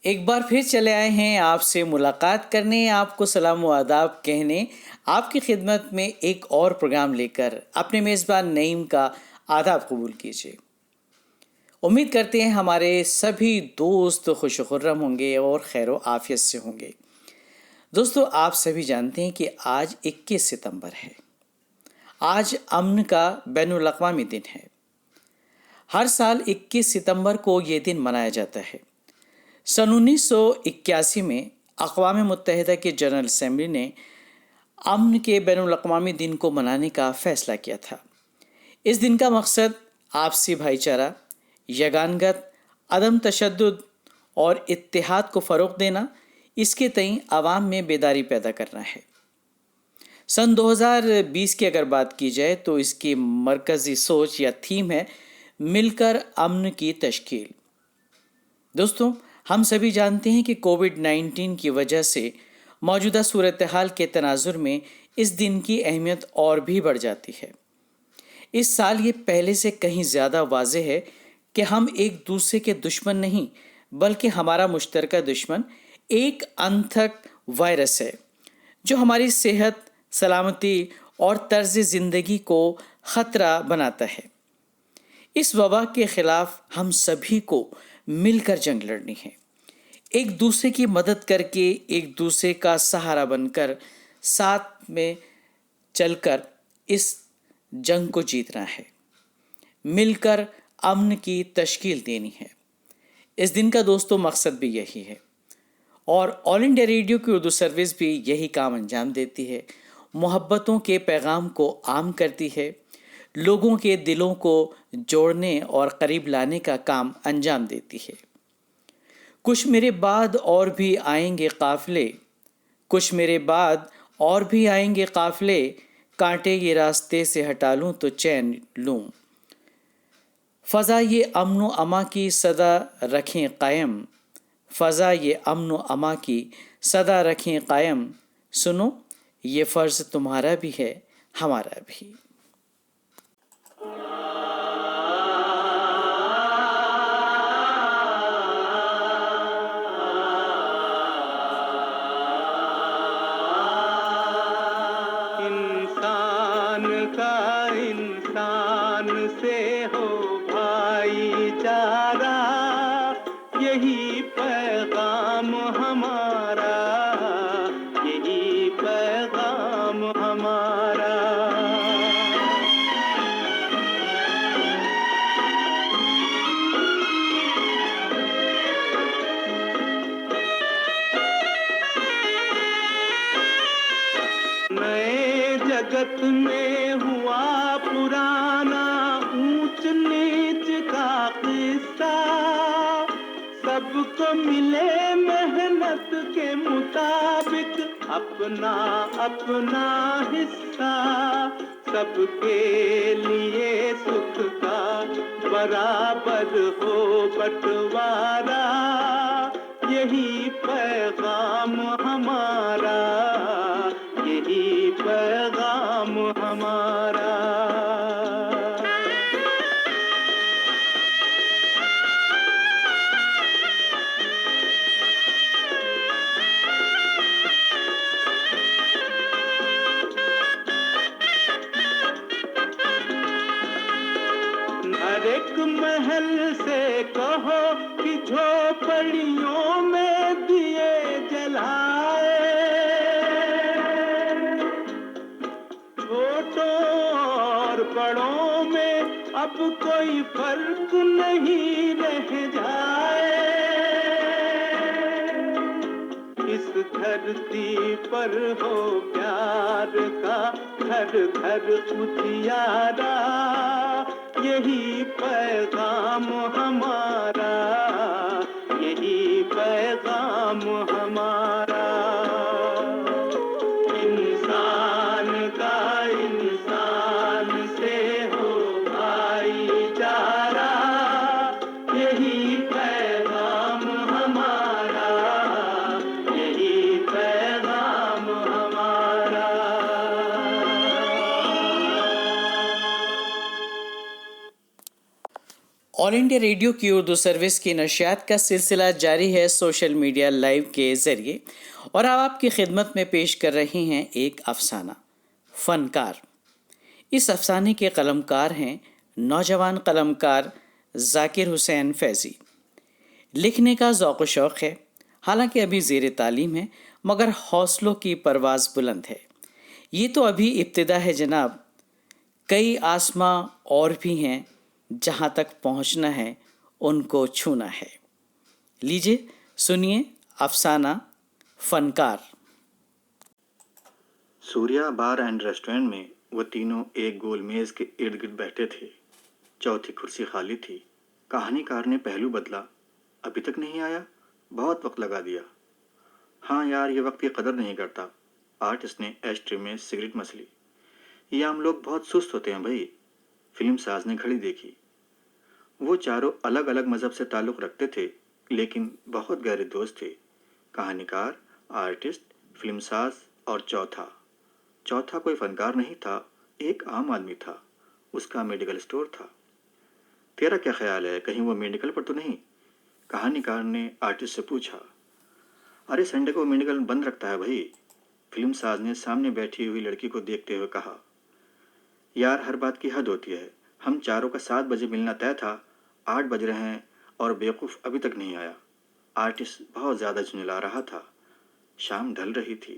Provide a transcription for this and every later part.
ایک بار پھر چلے آئے ہیں آپ سے ملاقات کرنے، آپ کو سلام و آداب کہنے، آپ کی خدمت میں ایک اور پروگرام لے کر اپنے میزبان نعیم کا آداب قبول کیجیے۔ امید کرتے ہیں ہمارے سبھی دوست خوش و خرم ہوں گے اور خیر و عافیت سے ہوں گے۔ دوستو، آپ سبھی جانتے ہیں کہ آج 21 ستمبر ہے۔ آج امن کا بین الاقوامی دن ہے۔ ہر سال 21 ستمبر کو یہ دن منایا جاتا ہے۔ سن 1981 میں اقوام متحدہ کے جنرل اسمبلی نے امن کے بین الاقوامی دن کو منانے کا فیصلہ کیا تھا۔ اس دن کا مقصد آپسی بھائی چارہ، یگانگت، عدم تشدد اور اتحاد کو فروغ دینا، اس کے تئیں عوام میں بیداری پیدا کرنا ہے۔ سن 2020 کی اگر بات کی جائے تو اس کی مرکزی سوچ یا تھیم ہے مل کر امن کی تشکیل۔ دوستوں، ہم سبھی جانتے ہیں کہ کووڈ-19 کی وجہ سے موجودہ صورتحال کے تناظر میں اس دن کی اہمیت اور بھی بڑھ جاتی ہے۔ اس سال یہ پہلے سے کہیں زیادہ واضح ہے کہ ہم ایک دوسرے کے دشمن نہیں بلکہ ہمارا مشترکہ دشمن ایک انتھک وائرس ہے جو ہماری صحت، سلامتی اور طرز زندگی کو خطرہ بناتا ہے۔ اس وبا کے خلاف ہم سبھی کو مل کر جنگ لڑنی ہے، ایک دوسرے کی مدد کر کے، ایک دوسرے کا سہارا بن کر، ساتھ میں چل کر اس جنگ کو جیتنا ہے، مل کر امن کی تشکیل دینی ہے۔ اس دن کا دوستو مقصد بھی یہی ہے، اور آل انڈیا ریڈیو کی اردو سروس بھی یہی کام انجام دیتی ہے، محبتوں کے پیغام کو عام کرتی ہے، لوگوں کے دلوں کو جوڑنے اور قریب لانے کا کام انجام دیتی ہے۔ کچھ میرے بعد اور بھی آئیں گے قافلے، کچھ میرے بعد اور بھی آئیں گے قافلے، کانٹے یہ راستے سے ہٹا لوں تو چین لوں۔ فضا یہ امن و اما کی صدا رکھیں قائم، فضا یہ امن و اما کی صدا رکھیں قائم، سنو یہ فرض تمہارا بھی ہے ہمارا بھی۔ انسان کا انسان سے ہو بھائی چارہ، یہی پیغام ہمارا، یہی پیغام ہمارا۔ نئے جگت میں ہوا پرانا اونچ نیچ کا قصہ، سب کو ملے محنت کے مطابق اپنا اپنا حصہ، سب کے لیے سکھ کا برابر ہو بٹوارا، یہی پیغام ہمارا، یہی پیغام ہمارا۔ ہر ایک محل سے کہو کہ جھوپڑیوں میں دیے جلائے، چھوٹوں اور بڑوں میں اب کوئی فرق نہیں رہ جائے، اس دھرتی پر ہو پیار کا گھر گھر اجیارا، یہی پیغام ہمارا، یہی پیغام ہمارا۔ انسان کا انسان سے ہو بھائی چارہ، یہی پیغام ہمارا، یہی پیغام ہمارا۔ آل انڈیا ریڈیو کی اردو سروس کی نشریات کا سلسلہ جاری ہے سوشل میڈیا لائیو کے ذریعے، اور اب آپ کی خدمت میں پیش کر رہے ہیں ایک افسانہ، فنکار۔ اس افسانے کے قلمکار ہیں نوجوان قلمکار ذاکر حسین فیضی۔ لکھنے کا ذوق و شوق ہے، حالانکہ ابھی زیر تعلیم ہے، مگر حوصلوں کی پرواز بلند ہے۔ یہ تو ابھی ابتدا ہے جناب، کئی آسماں اور بھی ہیں، جہاں تک پہنچنا ہے ان کو چھونا ہے۔ لیجے سنیے افسانہ فنکار۔ سوریا بار اینڈ ریسٹورینٹ میں وہ تینوں ایک گول میز کے ارد گرد بیٹھے تھے۔ چوتھی کرسی خالی تھی۔ کہانی کار نے پہلو بدلا۔ ابھی تک نہیں آیا؟ بہت وقت لگا دیا۔ ہاں یار، یہ وقت کی قدر نہیں کرتا۔ آرٹسٹ نے ایشٹرے میں سگریٹ مس لی۔ یہ ہم لوگ بہت سست ہوتے ہیں بھائی۔ فلم ساز نے گھڑی دیکھی۔ وہ چاروں الگ الگ مذہب سے تعلق رکھتے تھے، لیکن بہت گہرے دوست تھے۔ کہانی کار، آرٹسٹ، فلم ساز اور چوتھا کوئی فنکار نہیں تھا، ایک عام آدمی تھا۔ اس کا میڈیکل اسٹور تھا۔ تیرا کیا خیال ہے، کہیں وہ میڈیکل پر تو نہیں؟ کہانی کار نے آرٹسٹ سے پوچھا۔ ارے سنڈے کو میڈیکل بند رکھتا ہے بھائی، فلم ساز نے سامنے بیٹھی ہوئی لڑکی کو دیکھتے ہوئے کہا۔ یار، ہر بات کی حد ہوتی ہے۔ ہم چاروں کا 7 بجے ملنا طے تھا، 8 بج رہے ہیں اور بیوقوف ابھی تک نہیں آیا۔ آرٹسٹ بہت زیادہ جھنجلا رہا تھا۔ شام ڈھل رہی تھی۔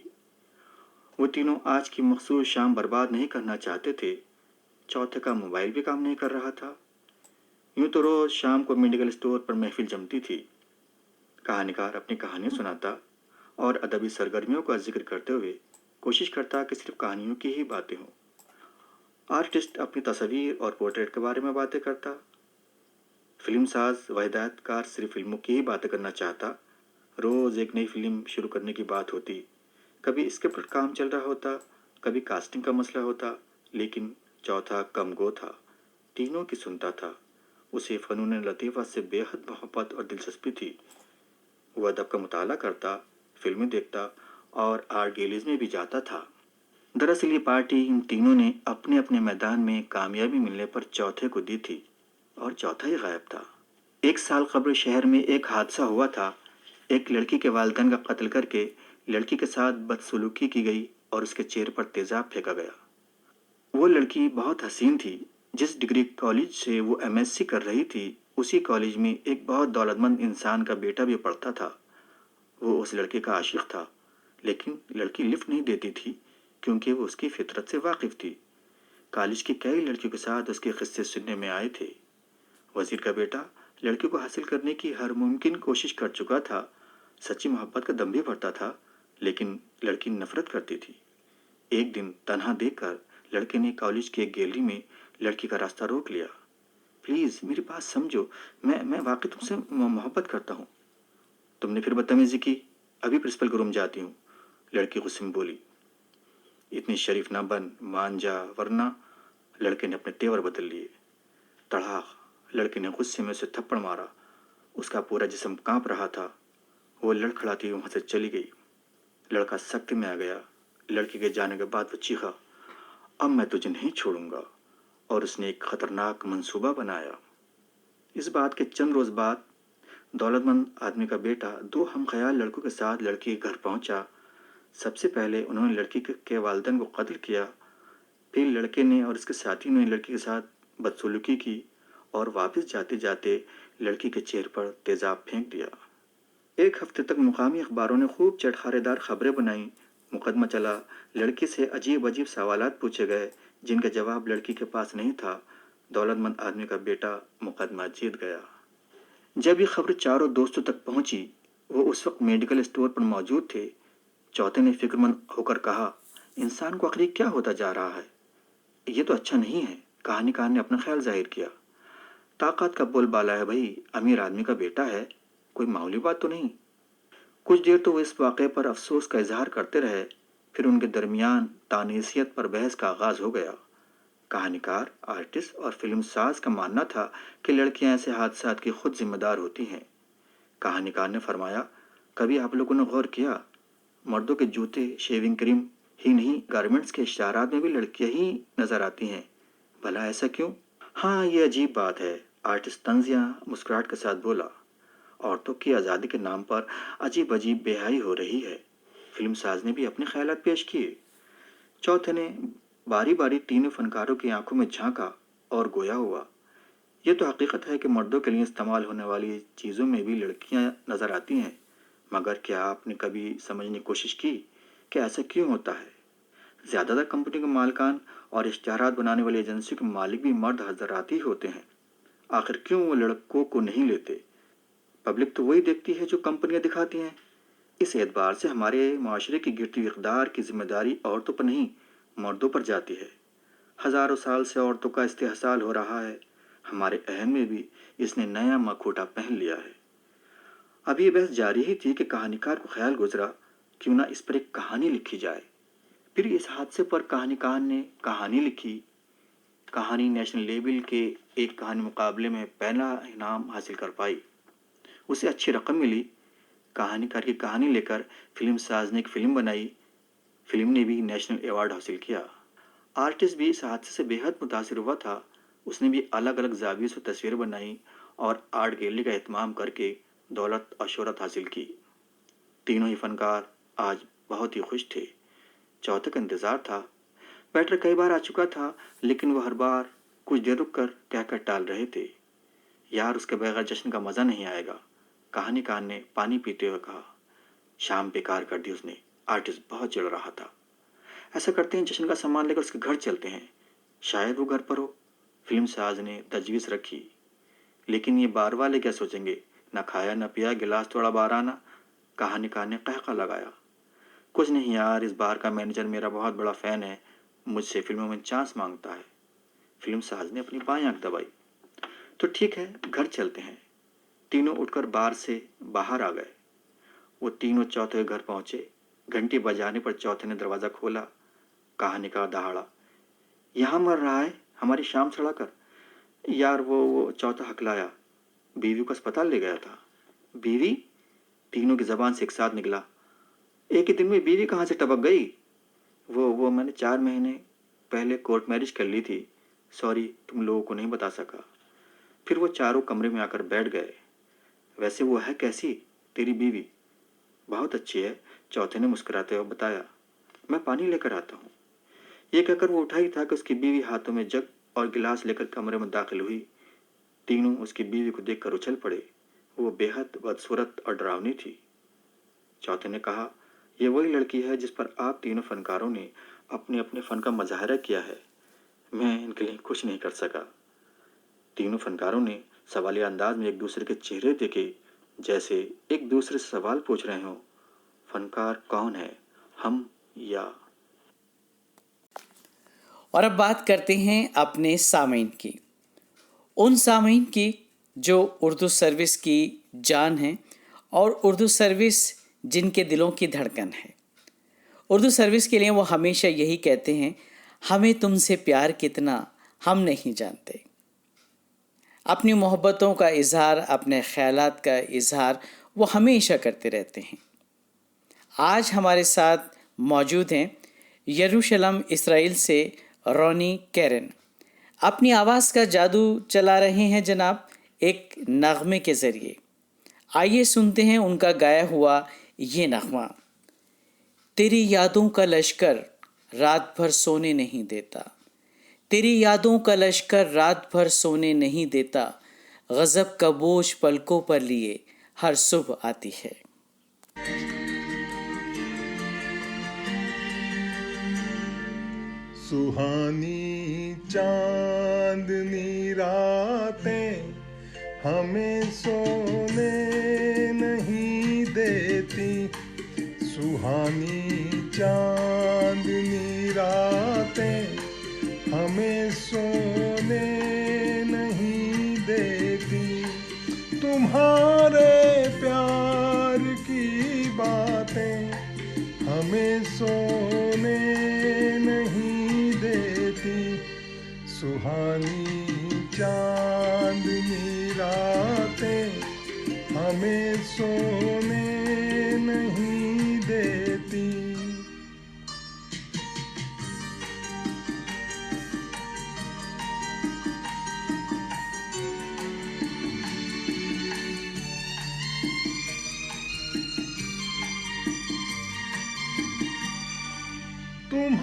وہ تینوں آج کی مخصوص شام برباد نہیں کرنا چاہتے تھے۔ چوتھے کا موبائل بھی کام نہیں کر رہا تھا۔ یوں تو روز شام کو میڈیکل اسٹور پر محفل جمتی تھی۔ کہانی کار اپنی کہانی سناتا اور ادبی سرگرمیوں کا ذکر کرتے ہوئے کوشش کرتا کہ صرف کہانیوں کی ہی باتیں ہوں۔ آرٹسٹ اپنی تصویر اور پورٹریٹ کے بارے میں باتیں کرتا۔ فلم ساز و ہدایت کار صرف فلموں کی ہی باتیں کرنا چاہتا۔ روز ایک نئی فلم شروع کرنے کی بات ہوتی۔ کبھی اسکرپٹ پر کام چل رہا ہوتا، کبھی کاسٹنگ کا مسئلہ ہوتا، لیکن چوتھا کم گو تھا، تینوں کی سنتا تھا۔ اسے فنون لطیفہ سے بے حد محبت اور دلچسپی تھی۔ وہ ادب کا مطالعہ کرتا، فلمیں دیکھتا اور آرٹ گیلریز میں بھی جاتا تھا۔ دراصل یہ پارٹی ان تینوں نے اپنے اپنے میدان میں کامیابی ملنے پر چوتھے کو دی تھی، اور چوتھا ہی غائب تھا۔ 1 سال قبل شہر میں ایک حادثہ ہوا تھا۔ ایک لڑکی کے والدین کا قتل کر کے لڑکی کے ساتھ بدسلوکی کی گئی اور اس کے چہرے پر تیزاب پھینکا گیا۔ وہ لڑکی بہت حسین تھی۔ جس ڈگری کالج سے وہ MSc کر رہی تھی، اسی کالج میں ایک بہت دولت مند انسان کا بیٹا بھی پڑھتا تھا۔ وہ اس لڑکے کا عاشق تھا، لیکن لڑکی لفٹ نہیں دیتی تھی کیونکہ وہ اس کی فطرت سے واقف تھی۔ کالج کی کئی لڑکیوں کے ساتھ اس کے قصے سننے میں آئے تھے۔ وزیر کا بیٹا لڑکی کو حاصل کرنے کی ہر ممکن کوشش کر چکا تھا۔ سچی محبت کا دم بھی بھرتا تھا، لیکن لڑکی نفرت کرتی تھی۔ ایک دن تنہا دیکھ کر لڑکے نے کالج کی ایک گیلری میں لڑکی کا راستہ روک لیا۔ پلیز میری بات سمجھو، میں واقعی تم سے محبت کرتا ہوں۔ تم نے پھر بدتمیزی کی؟ ابھی پرنسپل کے روم جاتی ہوں، لڑکی غصے میں بولی۔ اتنی شریف نہ بن، مان جا ورنہ۔ لڑکے نے اپنے تیور بدل لیے۔ تڑاق، لڑکے نے غصے میں اسے تھپڑ مارا۔ اس کا پورا جسم کانپ رہا تھا۔ وہ لڑکھڑاتی وہاں سے چلی گئی۔ لڑکا سختی میں آ گیا۔ لڑکی کے جانے کے بعد وہ چیخا، اب میں تجھے نہیں چھوڑوں گا، اور اس نے ایک خطرناک منصوبہ بنایا۔ اس بات کے چند روز بعد دولت مند آدمی کا بیٹا 2 ہم خیال لڑکوں کے ساتھ لڑکی کے گھر پہنچا۔ سب سے پہلے انہوں نے لڑکی کے والدین کو قتل کیا، پھر لڑکے نے اور اس کے ساتھی نے لڑکی کے ساتھ بدسلوکی کی اور واپس جاتے جاتے لڑکی کے چہرے پر تیزاب پھینک دیا۔ 1 ہفتے تک مقامی اخباروں نے خوب چٹخارے دار خبریں بنائیں۔ مقدمہ چلا، لڑکی سے عجیب عجیب سوالات پوچھے گئے جن کا جواب لڑکی کے پاس نہیں تھا۔ دولت مند آدمی کا بیٹا مقدمہ جیت گیا۔ جب یہ خبر چاروں دوستوں تک پہنچی، وہ اس وقت میڈیکل اسٹور پر موجود تھے۔ چوتھے نے فکر مند ہو کر کہا، انسان کو آخر کیا ہوتا جا رہا ہے؟ یہ تو اچھا نہیں ہے۔ کہانی کار نے اپنا خیال ظاہر کیا۔ طاقت کا بول بالا ہے بھائی، امیر آدمی کا بیٹا ہے، کوئی معمولی بات تو نہیں۔ کچھ دیر تو وہ اس واقعے پر افسوس کا اظہار کرتے رہے، پھر ان کے درمیان تانیثیت پر بحث کا آغاز ہو گیا۔ کہانی کار، آرٹسٹ اور فلم ساز کا ماننا تھا کہ لڑکیاں ایسے حادثات کی خود ذمہ دار ہوتی ہیں۔ کہانی کار نے فرمایا، کبھی آپ لوگوں نے غور کیا، مردوں کے جوتے، شیونگ کریم ہی نہیں، گارمنٹس کے اشتہارات میں بھی لڑکیاں ہی نظر آتی ہیں، بھلا ایسا کیوں؟ ہاں، یہ عجیب بات ہے۔ آرٹسٹ تنزیہ مسکراہٹ کے ساتھ بولا، عورتوں کی آزادی کے نام پر عجیب عجیب بے حیائی ہو رہی ہے۔ فلم ساز نے بھی اپنے خیالات پیش کیے۔ چوتھے نے باری باری تینوں فنکاروں کی آنکھوں میں جھانکا اور گویا ہوا، یہ تو حقیقت ہے کہ مردوں کے لیے استعمال ہونے والی چیزوں میں بھی لڑکیاں نظر آتی ہیں، مگر کیا آپ نے کبھی سمجھنے کی کوشش کی کہ ایسا کیوں ہوتا ہے؟ زیادہ تر کمپنی کے مالکان اور اشتہارات بنانے والی ایجنسیوں کے مالک بھی مرد حضرات ہی ہوتے ہیں۔ آخر کیوں وہ لڑکوں کو نہیں لیتے؟ پبلک تو وہی دیکھتی ہے جو کمپنیاں دکھاتی ہیں۔ اس اعتبار سے ہمارے معاشرے کی گرتی ہوئی اقدار کی ذمہ داری عورتوں پر نہیں، مردوں پر جاتی ہے۔ ہزاروں سال سے عورتوں کا استحصال ہو رہا ہے، ہمارے عہد میں بھی اس نے نیا مکھوٹا پہن لیا ہے۔ اب یہ بحث جاری ہی تھی کہ کہانی کار کو خیال گزرا کیوں نہ اس پر ایک کہانی لکھی جائے۔ پھر اس حادثے پر کہانی کار نے کہانی لکھی۔ کہانی نیشنل لیول کے ایک کہانی مقابلے میں پہلا انعام حاصل کر پائی، اسے اچھی رقم ملی۔ کہانی کار کی کہانی لے کر فلم ساز نے ایک فلم بنائی، فلم نے بھی نیشنل ایوارڈ حاصل کیا۔ آرٹسٹ بھی اس حادثے سے بے حد متاثر ہوا تھا، اس نے بھی الگ الگ زاویوں سے تصویریں بنائی اور آرٹ گیلری کا اہتمام کر کے دولت اور شہرت حاصل کی۔ تینوں ہی فنکار آج بہت ہی خوش تھے۔ چوتھے کا انتظار تھا۔ بیٹر کئی بار آ چکا تھا، لیکن وہ ہر بار کچھ دیر رک کر کہہ کر ٹال رہے تھے، یار اس کے بغیر جشن کا مزہ نہیں آئے گا۔ کہانی کار نے پانی پیتے ہوئے کہا، شام بیکار کر دی اس نے، آرٹسٹ بہت چڑھ رہا تھا۔ ایسا کرتے ہیں جشن کا سامان لے کر اس کے گھر چلتے ہیں، شاید وہ گھر پر ہو۔ فلم ساز نے تجویز رکھی، لیکن یہ بار والے کیا سوچیں گے، نہ کھایا نہ پیا، گلاس تھوڑا بار آنا۔ کہانی کار نے قہقہ لگایا، کچھ نہیں یار، اس بار کا مینیجر میرا بہت بڑا فین ہے، مجھ سے فلموں میں چانس مانگتا ہے۔ فلم ساز نے اپنی بائیں آنکھ دبائی، تو ٹھیک ہے گھر چلتے ہیں۔ تینوں اٹھ کر بار سے باہر آ گئے۔ وہ تینوں چوتھے کے گھر پہنچے۔ گھنٹی بجانے پر چوتھے نے دروازہ کھولا۔ کہانی کا دہاڑا، یہاں مر رہا ہے ہماری شام سڑا کر۔ یار وہ چوتھا ہکلایا، بیوی کو اسپتال لے گیا تھا۔ بیوی؟ تینوں کی زبان سے ایک ساتھ نکلا، ایک ہی دن میں بیوی کہاں سے ٹپک گئی؟ وہ میں نے 4 مہینے پہلے کورٹ میرج کر لی تھی، سوری تم لوگوں کو نہیں بتا سکا۔ پھر وہ چاروں کمرے میں آ کر بیٹھ گئے۔ ویسے وہ ہے کیسی تیری بیوی؟ بہت اچھی ہے، چوتھے نے مسکراتے ہوئے بتایا۔ میں پانی لے کر آتا ہوں۔ یہ کہہ کر وہ اٹھا ہی تھا کہ اس کی بیوی ہاتھوں میں جگ اور گلاس لے کر کمرے میں داخل ہوئی۔ تینوں اس کی بیوی کو دیکھ کر اچھل پڑے، وہ بے حد بدصورت اور ڈراؤنی تھی۔ چوتھے نے کہا، یہ وہی لڑکی ہے جس پر آپ تینوں فنکاروں نے اپنے اپنے فن کا مظاہرہ کیا ہے، میں ان کے لیے کچھ نہیں کر سکا۔ تینوں فنکاروں نے سوالیہ انداز میں ایک دوسرے کے چہرے دیکھے، جیسے ایک دوسرے سے سوال پوچھ رہے ہوں، فنکار کون ہے، ہم یا؟ اور اب بات کرتے ہیں اپنے سامعین کی، ان سامعین کی جو اردو سروس کی جان ہیں اور اردو سروس جن کے دلوں کی دھڑکن ہے۔ اردو سروس کے لیے وہ ہمیشہ یہی کہتے ہیں، ہمیں تم سے پیار کتنا ہم نہیں جانتے۔ اپنی محبتوں کا اظہار، اپنے خیالات کا اظہار وہ ہمیشہ کرتے رہتے ہیں۔ آج ہمارے ساتھ موجود ہیں یروشلم اسرائیل سے رونی کیرن، اپنی آواز کا جادو چلا رہے ہیں جناب ایک نغمے کے ذریعے۔ آئیے سنتے ہیں ان کا گایا ہوا یہ نغمہ۔ تیری یادوں کا لشکر رات بھر سونے نہیں دیتا، تیری یادوں کا لشکر رات بھر سونے نہیں دیتا، غضب کا بوجھ پلکوں پر لیے ہر صبح آتی ہے۔ سہانی چاندنی راتیں ہمیں سونے نہیں دیتی، سہانی چاندنی راتیں ہمیں سونے نہیں دیتی، تمہارے پیار کی باتیں ہمیں سونے نہیں دیتی، سہانی چاندنی راتیں ہمیں سونے نہیں دیتی۔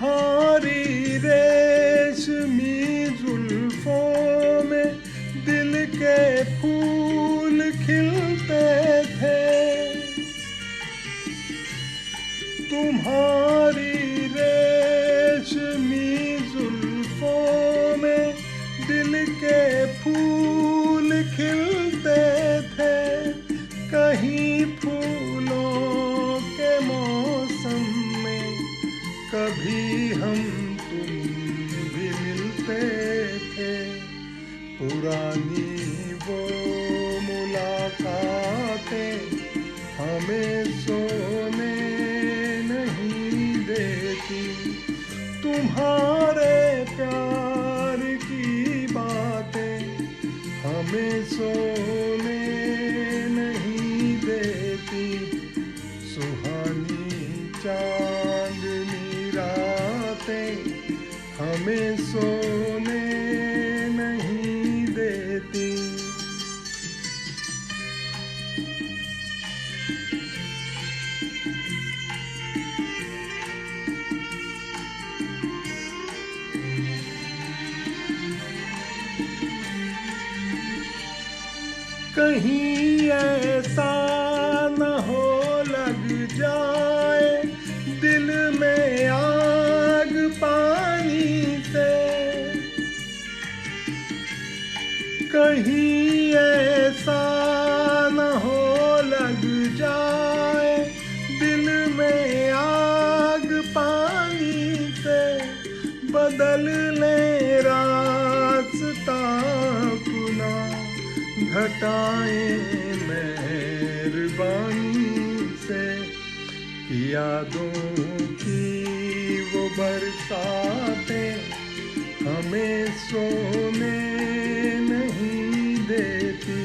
تمہاری ریشمی زلفوں میں دل کے پھول کھلتے تھے، تمہاری ریشمی زلفوں میں دل کے پھول کھلتے تھے، کہیں پھولوں کے موسم میں کبھی ہم تم بھی ملتے تھے، پرانی وہ ملاقاتیں ہمیں سونے نہیں دیتی، تمہارے پیار کی باتیں ہمیں سونے نہیں دیتی، سہانی چاندنی راتیں ہمیں سونے نہیں دیتی۔ کہیں ایسا نہ ہو لگ جائے دل میں آگ پانی سے، کہیں ایسا نہ ہو لگ جائے دل میں آگ پانی سے، بدل لیں راستہ اپنا گھٹائیں مہربانی سے، یادوں کی وہ برساتیں ہمیں سونے نہیں دیتی،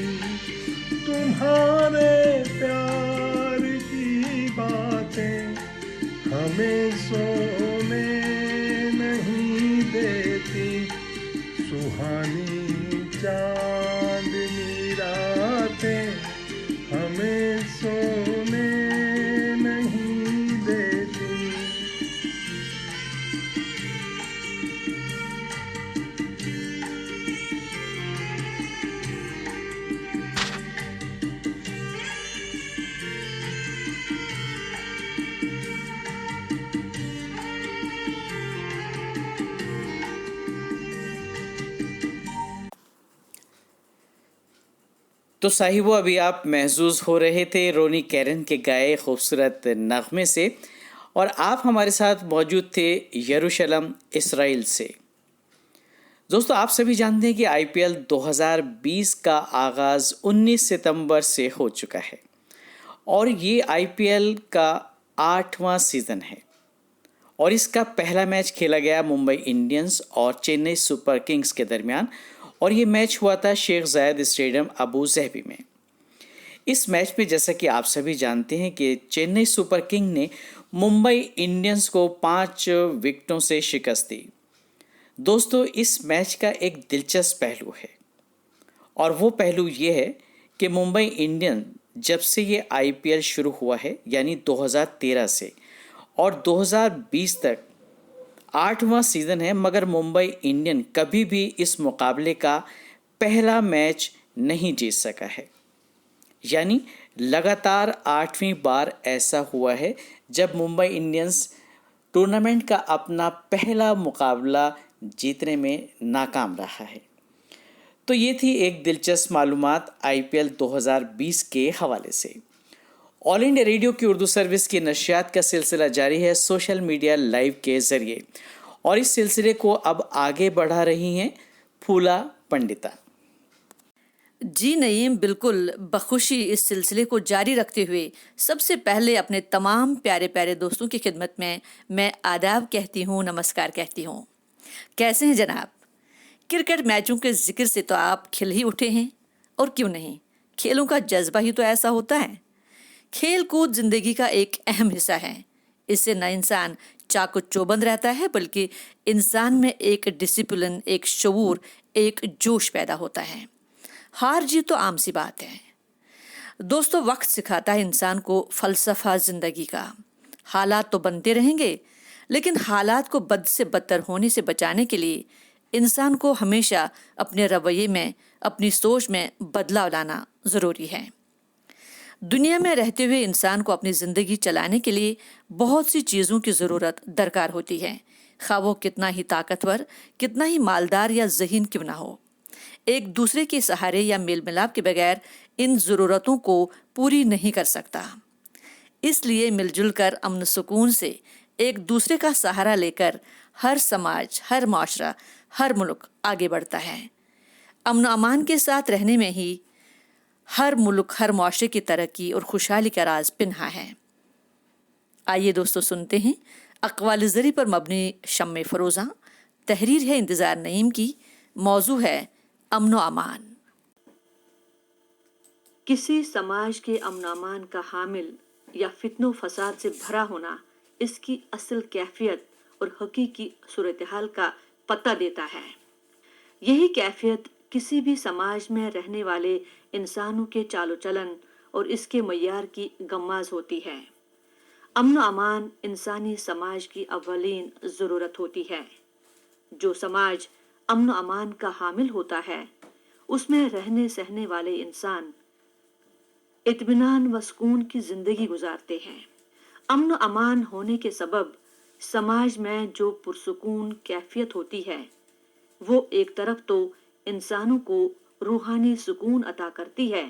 تمہارے پیار کی باتیں ہمیں سونے نہیں دیتی، سہانی چاندنی راتیں ہمیں سونے نہیں دیتی۔ تو صاحبو، ابھی آپ محظوظ ہو رہے تھے رونی کیرن کے گائے خوبصورت نغمے سے، اور آپ ہمارے ساتھ موجود تھے یروشلم اسرائیل سے۔ دوستو، آپ سبھی جانتے ہیں کہ آئی پی ایل 2020 کا آغاز 19 ستمبر سے ہو چکا ہے، اور یہ آئی پی ایل کا 8واں سیزن ہے، اور اس کا پہلا میچ کھیلا گیا ممبئی انڈینز اور چنئی سپر کنگز کے درمیان، اور یہ میچ ہوا تھا شیخ زاید اسٹیڈیم ابو ظہبی میں۔ اس میچ میں جیسا کہ آپ سبھی جانتے ہیں کہ چنئی سپر کنگ نے ممبئی انڈینز کو 5 وکٹوں سے شکست دی۔ دوستو، اس میچ کا ایک دلچسپ پہلو ہے، اور وہ پہلو یہ ہے کہ ممبئی انڈین جب سے یہ آئی پی ایل شروع ہوا ہے، یعنی 2013 سے اور 2020 تک 8واں سیزن ہے، مگر ممبئی انڈین کبھی بھی اس مقابلے کا پہلا میچ نہیں جیت سکا ہے، یعنی لگاتار 8ویں بار ایسا ہوا ہے جب ممبئی انڈینز ٹورنامنٹ کا اپنا پہلا مقابلہ جیتنے میں ناکام رہا ہے۔ تو یہ تھی ایک دلچسپ معلومات آئی پی ایل 2020 کے حوالے سے۔ آل انڈیا ریڈیو کی اردو سروس کی نشریات کا سلسلہ جاری ہے سوشل میڈیا لائیو کے ذریعے، اور اس سلسلے کو اب آگے بڑھا رہی ہیں پھولا پنڈتا۔ جی نعیم، بالکل بخوشی اس سلسلے کو جاری رکھتے ہوئے سب سے پہلے اپنے تمام پیارے پیارے دوستوں کی خدمت میں آداب کہتی ہوں، نمسکار کہتی ہوں۔ کیسے ہیں جناب؟ کرکٹ میچوں کے ذکر سے تو آپ کھل ہی اٹھے ہیں، اور کیوں نہیں، کھیلوں کا جذبہ ہی تو ایسا ہوتا ہے۔ کھیل کود زندگی کا ایک اہم حصہ ہے، اس سے نہ انسان چاق و چوبند رہتا ہے، بلکہ انسان میں ایک ڈسپلن، ایک شعور، ایک جوش پیدا ہوتا ہے۔ ہار جیت تو عام سی بات ہے دوستو، وقت سکھاتا ہے انسان کو فلسفہ زندگی کا۔ حالات تو بنتے رہیں گے، لیکن حالات کو بد سے بدتر ہونے سے بچانے کے لیے انسان کو ہمیشہ اپنے رویے میں، اپنی سوچ میں بدلاؤ لانا ضروری ہے۔ دنیا میں رہتے ہوئے انسان کو اپنی زندگی چلانے کے لیے بہت سی چیزوں کی ضرورت درکار ہوتی ہے، خواہ وہ کتنا ہی طاقتور، کتنا ہی مالدار یا ذہین کیوں نہ ہو۔ ایک دوسرے کے سہارے یا میل ملاپ کے بغیر ان ضرورتوں کو پوری نہیں کر سکتا۔ اس لیے مل جل کر امن سکون سے ایک دوسرے کا سہارا لے کر ہر سماج، ہر معاشرہ، ہر ملک آگے بڑھتا ہے۔ امن و امان کے ساتھ رہنے میں ہی ہر ملک، ہر معاشرے کی ترقی اور خوشحالی کا راز پنہا ہے۔ آئیے دوستو سنتے ہیں اقوال زری پر مبنی شمع فروزاں، تحریر ہے انتظار نعیم کی، موضوع ہے امن و امان۔ کسی سماج کے امن و امان کا حامل یا فتن و فساد سے بھرا ہونا اس کی اصل کیفیت اور حقیقی صورتحال کا پتہ دیتا ہے۔ یہی کیفیت کسی بھی سماج میں رہنے والے انسانوں کے چال و چلن اور اس کے معیار کی غماز ہوتی ہے۔ امن و امان انسانی سماج کی اولین ضرورت ہوتی ہے۔ جو سماج امن و امان کا حامل ہوتا ہے اس میں رہنے سہنے والے انسان اطمینان و سکون کی زندگی گزارتے ہیں۔ امن و امان ہونے کے سبب سماج میں جو پرسکون کیفیت ہوتی ہے وہ ایک طرف تو انسانوں کو روحانی سکون عطا کرتی ہے،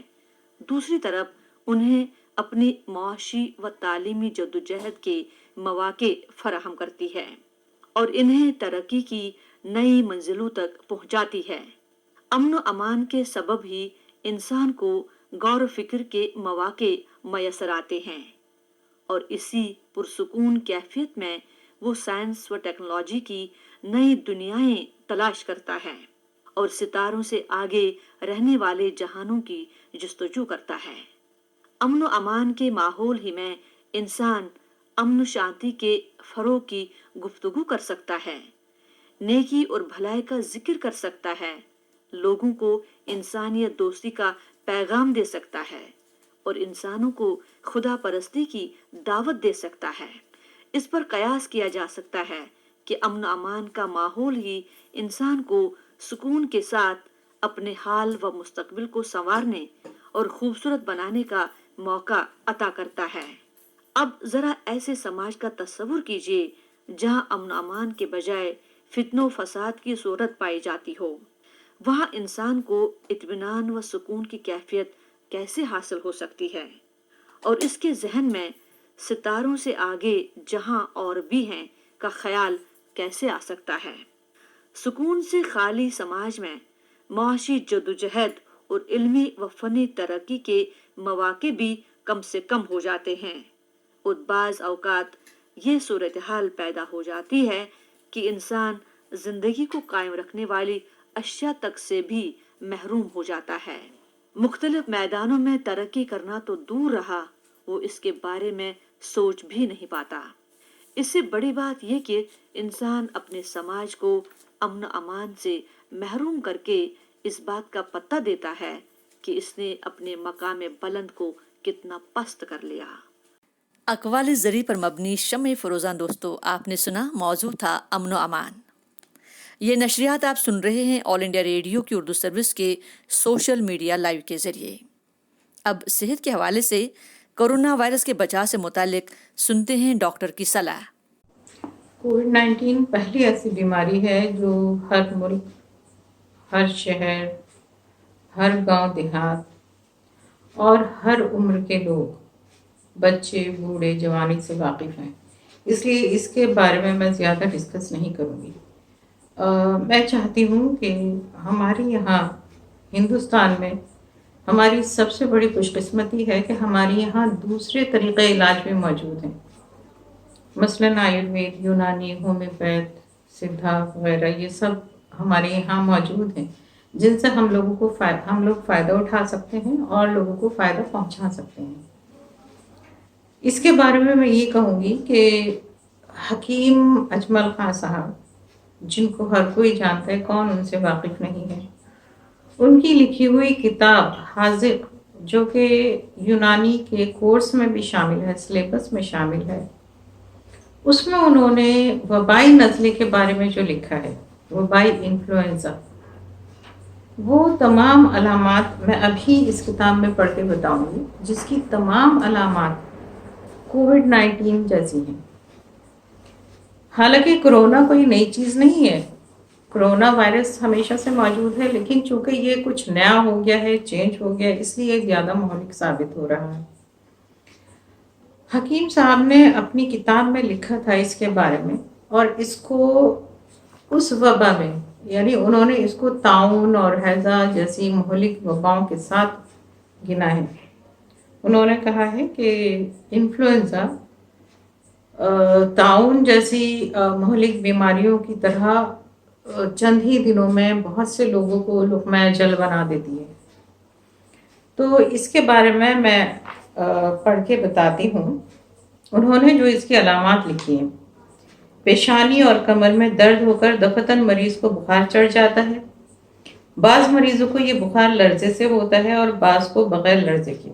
دوسری طرف انہیں اپنی معاشی و تعلیمی جدوجہد کے مواقع فراہم کرتی ہے اور انہیں ترقی کی نئی منزلوں تک پہنچاتی ہے۔ امن و امان کے سبب ہی انسان کو غور و فکر کے مواقع میسر آتے ہیں اور اسی پرسکون کیفیت میں وہ سائنس و ٹیکنالوجی کی نئی دنیایں تلاش کرتا ہے اور ستاروں سے آگے رہنے والے جہانوں کی جستجو کرتا ہے۔ امن و امان کے ماحول ہی میں انسان امن و شانتی کے فروغ کی گفتگو کر سکتا ہے، نیکی اور بھلائی کا ذکر کر سکتا ہے، لوگوں کو انسانیت دوستی کا پیغام دے سکتا ہے اور انسانوں کو خدا پرستی کی دعوت دے سکتا ہے۔ اس پر قیاس کیا جا سکتا ہے کہ امن و امان کا ماحول ہی انسان کو سکون کے ساتھ اپنے حال و مستقبل کو سنوارنے اور خوبصورت بنانے کا موقع عطا کرتا ہے۔ اب ذرا ایسے سماج کا تصور کیجیے جہاں امن و امان کے بجائے فتن و فساد کی صورت پائی جاتی ہو۔ وہاں انسان کو اطمینان و سکون کی کیفیت کیسے حاصل ہو سکتی ہے اور اس کے ذہن میں ستاروں سے آگے جہاں اور بھی ہیں کا خیال کیسے آ سکتا ہے؟ سکون سے خالی سماج میں معاشی جدوجہد اور علمی و فنی ترقی کے مواقع بھی کم سے کم ہو جاتے ہیں اور بعض اوقات یہ صورتحال پیدا ہو جاتی ہے کہ انسان زندگی کو قائم رکھنے والی اشیاء تک سے بھی محروم ہو جاتا ہے۔ مختلف میدانوں میں ترقی کرنا تو دور رہا، وہ اس کے بارے میں سوچ بھی نہیں پاتا۔ اس سے بڑی بات یہ کہ انسان اپنے سماج کو امن و امان سے محروم کر کے اس بات کا پتہ دیتا ہے کہ اس نے اپنے مقام بلند کو کتنا پست کر لیا۔ اقوال زری پر مبنی شمع فروزاں دوستو، آپ نے سنا، موضوع تھا امن و امان۔ یہ نشریات آپ سن رہے ہیں آل انڈیا ریڈیو کی اردو سروس کے سوشل میڈیا لائیو کے ذریعے۔ اب صحت کے حوالے سے کورونا وائرس کے بچاؤ سے متعلق سنتے ہیں ڈاکٹر کی صلاح۔ کووڈ-19 پہلی ایسی بیماری ہے جو ہر ملک، ہر شہر، ہر گاؤں دیہات اور ہر عمر کے لوگ، بچے، بوڑھے، جوانی سے واقف ہیں، اس لیے اس کے بارے میں زیادہ ڈسکس نہیں کروں گی۔ میں چاہتی ہوں کہ ہمارے یہاں ہندوستان میں ہماری سب سے بڑی خوش قسمتی ہے کہ ہمارے یہاں دوسرے طریقے علاج بھی موجود ہیں، مثلاً آیوروید، یونانی، ہومیوپیتھ، سدھا وغیرہ، یہ سب ہمارے یہاں موجود ہیں جن سے ہم لوگ فائدہ اٹھا سکتے ہیں اور لوگوں کو فائدہ پہنچا سکتے ہیں۔ اس کے بارے میں یہ کہوں گی کہ حکیم اجمل خان صاحب، جن کو ہر کوئی جانتا ہے، کون ان سے واقف نہیں ہے، ان کی لکھی ہوئی کتاب حاذق، جو کہ یونانی کے کورس میں بھی شامل ہے، سلیبس میں شامل ہے، اس میں انہوں نے وبائی نزلے کے بارے میں جو لکھا ہے، وبائی انفلوئنزا، وہ تمام علامات میں ابھی اس کتاب میں پڑھ کے بتاؤں گی، جس کی تمام علامات کووڈ-19 جیسی ہیں۔ حالانکہ کرونا کوئی نئی چیز نہیں ہے، کرونا وائرس ہمیشہ سے موجود ہے، لیکن چونکہ یہ کچھ نیا ہو گیا ہے، چینج ہو گیا ہے، اس لیے زیادہ مہلک ثابت ہو رہا ہے۔ حکیم صاحب نے اپنی کتاب میں لکھا تھا اس کے بارے میں، اور اس کو اس وبا میں، یعنی انہوں نے اس کو طاعون اور ہیضہ جیسی مہلک وباؤں کے ساتھ گنا ہے۔ انہوں نے کہا ہے کہ انفلوئنزا طاعون جیسی مہلک بیماریوں کی طرح چند ہی دنوں میں بہت سے لوگوں کو لقمہ اجل بنا دیتی ہے۔ تو اس کے بارے میں پڑھ کے بتاتی ہوں۔ انہوں نے جو اس کی علامات لکھی ہیں: پیشانی اور کمر میں درد ہو کر دفتن مریض کو بخار چڑھ جاتا ہے۔ بعض مریضوں کو یہ بخار لرزے سے ہوتا ہے اور بعض کو بغیر لرزے کے۔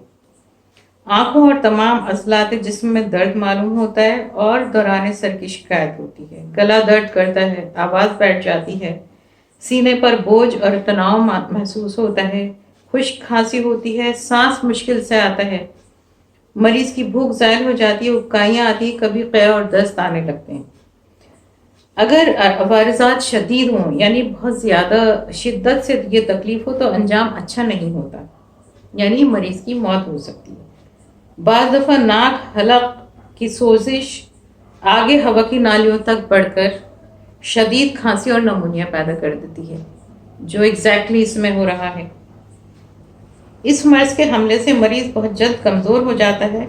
آنکھوں اور تمام عضلات جسم میں درد معلوم ہوتا ہے اور دوران سر کی شکایت ہوتی ہے۔ گلا درد کرتا ہے، آواز بیٹھ جاتی ہے، سینے پر بوجھ اور تناؤ محسوس ہوتا ہے، خشک کھانسی ہوتی ہے، سانس مشکل سے آتا ہے، مریض کی بھوک زائل ہو جاتی ہے، اکائیاں آتی ہیں، کبھی قے اور دست آنے لگتے ہیں۔ اگر عوارضات شدید ہوں، یعنی بہت زیادہ شدت سے یہ تکلیف ہو، تو انجام اچھا نہیں ہوتا، یعنی مریض کی موت ہو سکتی ہے۔ بعض دفعہ ناک حلق کی سوزش آگے ہوا کی نالیوں تک بڑھ کر شدید کھانسی اور نمونیا پیدا کر دیتی ہے، جو ایگزیکٹلی اس میں ہو رہا ہے۔ اس مرض کے حملے سے مریض بہت جلد کمزور ہو جاتا ہے۔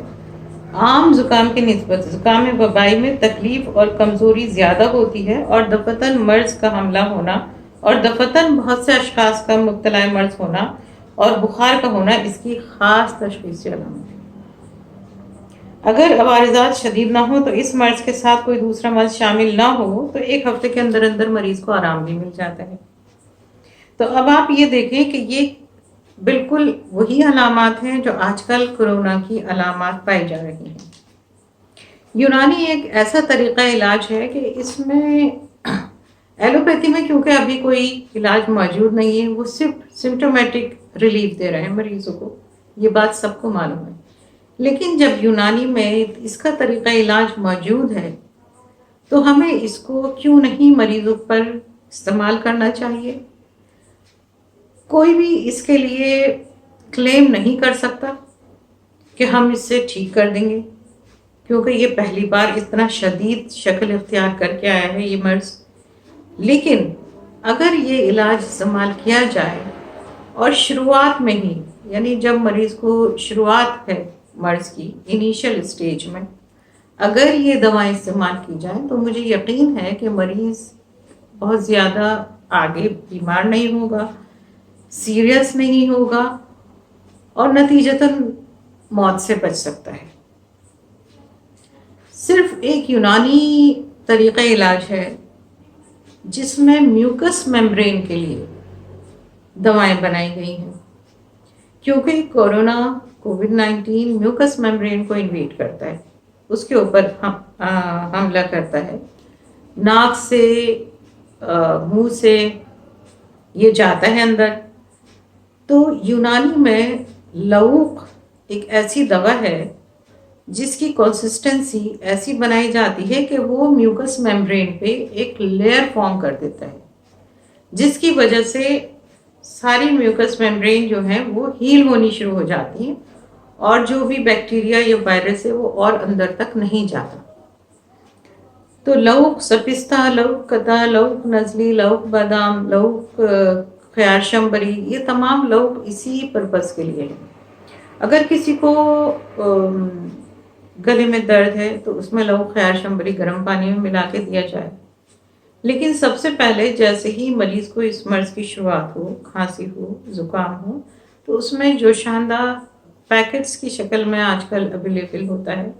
عام زکام کی نسبت زکام وبائی میں تکلیف اور کمزوری زیادہ ہوتی ہے، اور دفتن مرض کا حملہ ہونا اور دفتن بہت سے اشخاص کا مبتلا مرض ہونا اور بخار کا ہونا اس کی خاص تشخیصی علامت ہے۔ اگر عوارضات شدید نہ ہو تو اس مرض کے ساتھ کوئی دوسرا مرض شامل نہ ہو تو ایک ہفتے کے اندر اندر مریض کو آرام بھی مل جاتا ہے۔ تو اب آپ یہ دیکھیں کہ یہ بالکل وہی علامات ہیں جو آج کل کورونا کی علامات پائی جا رہی ہیں۔ یونانی ایک ایسا طریقہ علاج ہے کہ اس میں ایلوپیتھی میں کیونکہ ابھی کوئی علاج موجود نہیں ہے، وہ صرف سمپٹومیٹک ریلیف دے رہے ہیں مریضوں کو، یہ بات سب کو معلوم ہے۔ لیکن جب یونانی میں اس کا طریقہ علاج موجود ہے تو ہمیں اس کو کیوں نہیں مریضوں پر استعمال کرنا چاہیے؟ کوئی بھی اس کے لیے کلیم نہیں کر سکتا کہ ہم اس سے ٹھیک کر دیں گے، کیونکہ یہ پہلی بار اتنا شدید شکل اختیار کر کے آیا ہے یہ مرض۔ لیکن اگر یہ علاج استعمال کیا جائے اور شروعات میں ہی، یعنی جب مریض کو شروعات ہے مرض کی انیشل اسٹیج میں، اگر یہ دوائیں استعمال کی جائیں تو مجھے یقین ہے کہ مریض بہت زیادہ آگے بیمار نہیں ہوگا، سیریس نہیں ہوگا اور نتیجتاً موت سے بچ سکتا ہے۔ صرف ایک یونانی طریقہ علاج ہے جس میں میوکس میمبرین کے لیے دوائیں بنائی گئی ہیں، کیونکہ کووڈ-19 میوکس میمبرین کو انویٹ کرتا ہے، اس کے اوپر حملہ کرتا ہے، ناک سے منہ سے یہ جاتا ہے اندر۔ تو یونانی میں لوق ایک ایسی دوا ہے جس کی کنسسٹنسی ایسی بنائی جاتی ہے کہ وہ میوکس میمبرین پہ ایک لیئر فارم کر دیتا ہے، جس کی وجہ سے ساری میوکس میمبرین جو ہیں وہ ہیل ہونی شروع ہو جاتی ہیں، اور جو بھی بیکٹیریا یا وائرس ہے وہ اور اندر تک نہیں جاتا۔ تو لوق سپستہ، لوق قطع، لوق نزلی، لوق بادام، لوق خیار شمبری، یہ تمام لوق اسی پرپس کے لیے ہیں۔ اگر کسی کو گلے میں درد ہے تو اس میں لوق خیار شمبری گرم پانی میں ملا کے دیا جائے۔ لیکن سب سے پہلے جیسے ہی مریض کو اس مرض کی شروعات ہو، کھانسی ہو، زکام ہو، تو اس میں جوشاندہ پیکٹس کی شکل میں آج کل اویلیبل ہوتا ہے،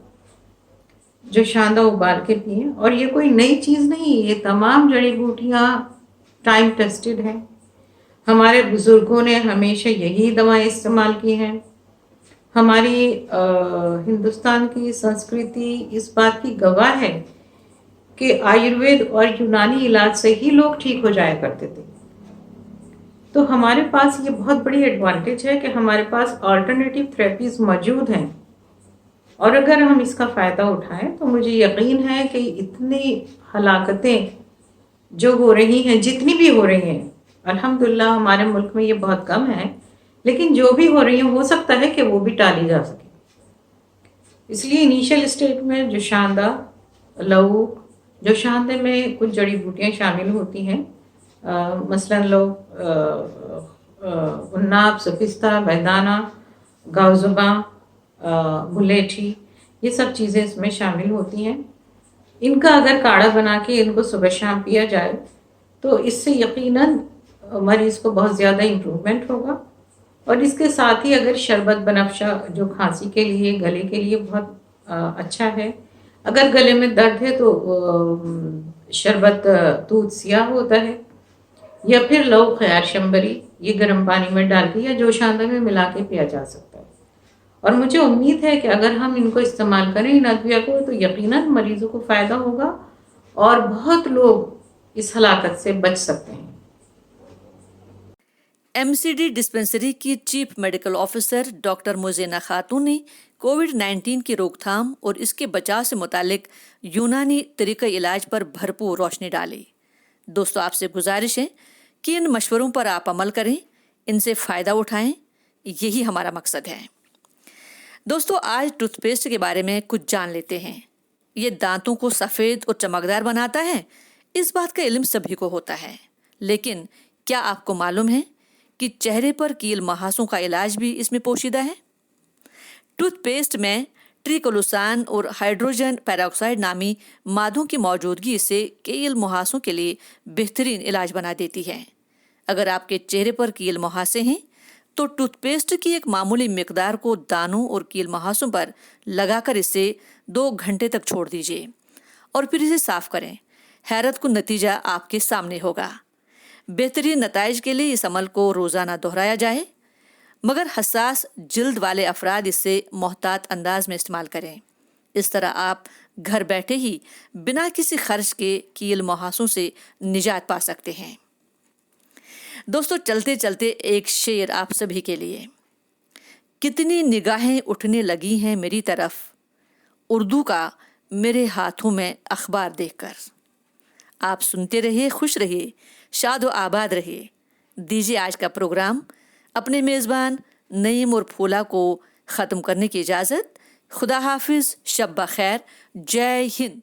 جوشاندہ ابال کے پئیں۔ اور یہ کوئی نئی چیز نہیں، یہ تمام جڑی بوٹیاں ٹائم ٹیسٹڈ ہیں، ہمارے بزرگوں نے ہمیشہ یہی دوائیں استعمال کی ہیں۔ ہماری ہندوستان کی سنسکرتی اس بات کی گواہ ہے کہ آیوروید اور یونانی علاج سے ہی لوگ ٹھیک ہو جایا کرتے تھے. تو ہمارے پاس یہ بہت بڑی ایڈوانٹیج ہے کہ ہمارے پاس آلٹرنیٹیو تھراپیز موجود ہیں، اور اگر ہم اس کا فائدہ اٹھائیں تو مجھے یقین ہے کہ اتنی ہلاکتیں جو ہو رہی ہیں، جتنی بھی ہو رہی ہیں، الحمدللہ ہمارے ملک میں یہ بہت کم ہے، لیکن جو بھی ہو رہی ہیں ہو سکتا ہے کہ وہ بھی ٹالی جا سکے. اس لیے انیشل اسٹیج میں جو شاندہ، لوک، جو شاندے میں کچھ جڑی بوٹیاں شامل ہوتی ہیں، مثلاً لوگ اناب، سفستہ، بیدانہ، گاؤزباں، گلیٹھی، یہ سب چیزیں اس میں شامل ہوتی ہیں. ان کا اگر کاڑھا بنا کے ان کو صبح شام پیا جائے تو اس سے یقیناً مریض کو بہت زیادہ امپروومنٹ ہوگا. اور اس کے ساتھ ہی اگر شربت بنفشہ جو کھانسی کے لیے، گلے کے لیے بہت اچھا ہے، اگر گلے میں درد ہے تو شربت دودھ سیاہ ہوتا ہے، یا پھر لو خیار شمبری، یہ گرم پانی میں ڈال کے یا جوشاندہ میں ملا کے پیا جا سکتا ہے. اور مجھے امید ہے کہ اگر ہم ان کو استعمال کریں ان ادویہ کو تو یقیناً مریضوں کو فائدہ ہوگا اور بہت لوگ اس ہلاکت سے بچ سکتے ہیں. MCD ڈسپنسری کی چیف میڈیکل آفیسر ڈاکٹر موزینہ خاتون نے کووڈ-19 کی روک تھام اور اس کے بچاؤ سے متعلق یونانی طریقہ علاج پر بھرپور روشنی ڈالی. دوستو، آپ سے گزارش ہے کہ ان مشوروں پر آپ عمل کریں، ان سے فائدہ اٹھائیں، یہی ہمارا مقصد ہے. دوستو، آج ٹوتھ پیسٹ کے بارے میں کچھ جان لیتے ہیں. یہ دانتوں کو سفید اور چمکدار بناتا ہے، اس بات کا علم سبھی کو ہوتا ہے، لیکن کیا آپ کو معلوم ہے کہ چہرے پر کیل محاسوں کا علاج بھی اس میں پوشیدہ ہے؟ ٹوتھ پیسٹ میں ٹریکلوسان اور ہائیڈروجن پیروکسائڈ نامی مادوں کی موجودگی سے کیل محاسوں کے لیے بہترین علاج بنا دیتی ہے. اگر آپ کے چہرے پر کیل محاسے ہیں تو ٹوتھ پیسٹ کی ایک معمولی مقدار کو دانوں اور کیل محاسوں پر لگا کر اسے 2 گھنٹے تک چھوڑ دیجیے اور پھر اسے صاف کریں. حیرت کن نتیجہ آپ کے سامنے ہوگا. بہترین نتائج کے لیے اس عمل کو روزانہ دہرایا جائے، مگر حساس جلد والے افراد اس سے محتاط انداز میں استعمال کریں. اس طرح آپ گھر بیٹھے ہی بنا کسی خرچ کے کیل محاسوں سے نجات پا سکتے ہیں. دوستو، چلتے چلتے ایک شعر آپ سبھی کے لیے. کتنی نگاہیں اٹھنے لگی ہیں میری طرف، اردو کا میرے ہاتھوں میں اخبار دیکھ کر. آپ سنتے رہیے، خوش رہیے، شاد و آباد رہیے. دیجیے آج کا پروگرام اپنے میزبان نعیم اور پھولا کو ختم کرنے کی اجازت. خدا حافظ، شب بخیر، جے ہند.